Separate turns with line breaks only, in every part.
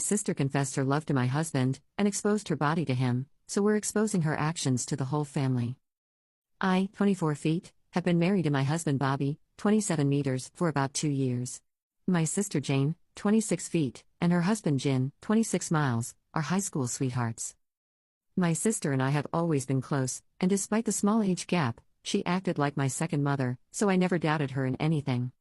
sister confessed her love to my husband, and exposed her body to him, so we're exposing her actions to the whole family. I, 24 feet, have been married to my husband Bobby, 27 meters, for about 2 years. My sister Jane, 26 feet, and her husband Jin, 26 miles, are high school sweethearts. My sister and I have always been close, and despite the small age gap, she acted like my second mother, so I never doubted her in anything.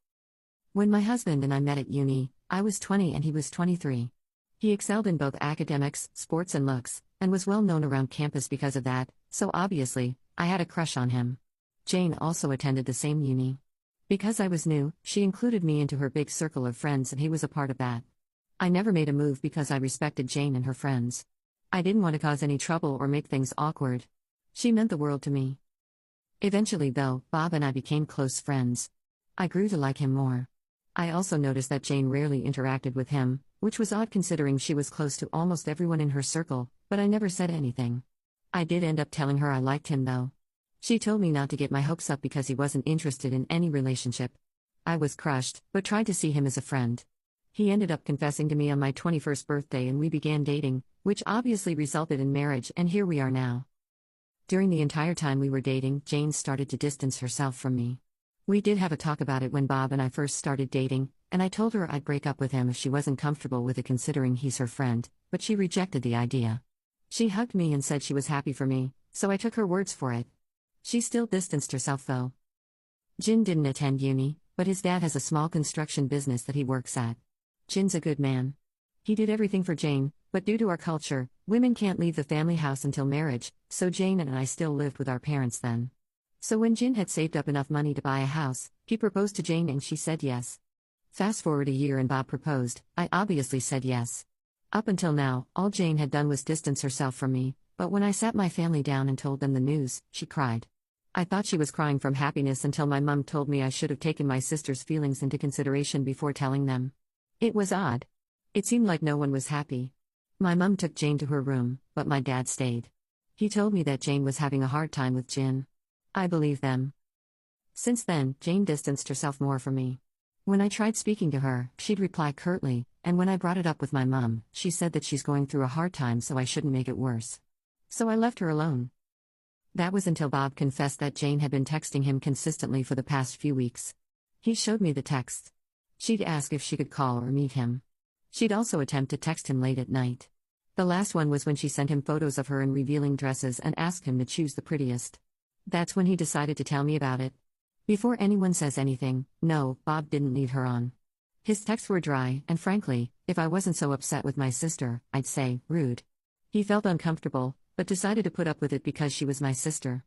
When my husband and I met at uni, I was 20 and he was 23. He excelled in both academics, sports and looks, and was well known around campus because of that, so obviously, I had a crush on him. Jane also attended the same uni. Because I was new, she included me into her big circle of friends and he was a part of that. I never made a move because I respected Jane and her friends. I didn't want to cause any trouble or make things awkward. She meant the world to me. Eventually though, Bob and I became close friends. I grew to like him more. I also noticed that Jane rarely interacted with him, which was odd considering she was close to almost everyone in her circle, but I never said anything. I did end up telling her I liked him though. She told me not to get my hopes up because he wasn't interested in any relationship. I was crushed, but tried to see him as a friend. He ended up confessing to me on my 21st birthday and we began dating, which obviously resulted in marriage, and here we are now. During the entire time we were dating, Jane started to distance herself from me. We did have a talk about it when Bob and I first started dating, and I told her I'd break up with him if she wasn't comfortable with it considering he's her friend, but she rejected the idea. She hugged me and said she was happy for me, so I took her words for it. She still distanced herself though. Jin didn't attend uni, but his dad has a small construction business that he works at. Jin's a good man. He did everything for Jane, but due to our culture, women can't leave the family house until marriage, so Jane and I still lived with our parents then. So when Jin had saved up enough money to buy a house, he proposed to Jane and she said yes. Fast forward a year and Bob proposed, I obviously said yes. Up until now, all Jane had done was distance herself from me, but when I sat my family down and told them the news, she cried. I thought she was crying from happiness until my mom told me I should have taken my sister's feelings into consideration before telling them. It was odd. It seemed like no one was happy. My mom took Jane to her room, but my dad stayed. He told me that Jane was having a hard time with Jin. I believe them. Since then, Jane distanced herself more from me. When I tried speaking to her, she'd reply curtly, and when I brought it up with my mom, she said that she's going through a hard time so I shouldn't make it worse. So I left her alone. That was until Bob confessed that Jane had been texting him consistently for the past few weeks. He showed me the texts. She'd ask if she could call or meet him. She'd also attempt to text him late at night. The last one was when she sent him photos of her in revealing dresses and asked him to choose the prettiest. That's when he decided to tell me about it. Before anyone says anything, no, Bob didn't lead her on. His texts were dry, and frankly, if I wasn't so upset with my sister, I'd say, rude. He felt uncomfortable, but decided to put up with it because she was my sister.